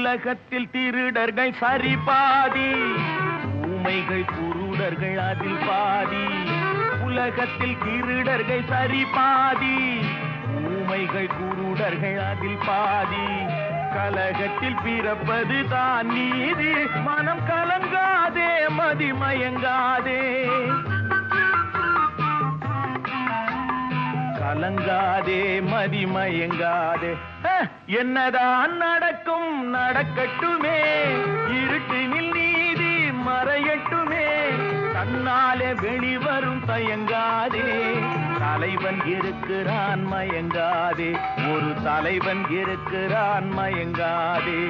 உலகத்தில் திருடர்கள் சரி பாதி, ஊமைகள் குருடர்கள் அதில் பாதி. உலகத்தில் திருடர்கள் சரி பாதி, ஊமைகள் குருடர்கள் அதில் பாதி. கலகத்தில் பிறப்பது தான் நீதி, மனம் கலங்காதே மதிமயங்காதே. கலங்காதே மதிமயங்காதே. என்னதான் நடக்கும் நடக்கட்டுமே, இருட்டினில் நீதி மறையட்டுமே. தன்னாலே வெளிவரும் தயங்காதே, தலைவன் இருக்கிறான் மயங்காதே. ஒரு தலைவன் இருக்கிறான் மயங்காதே.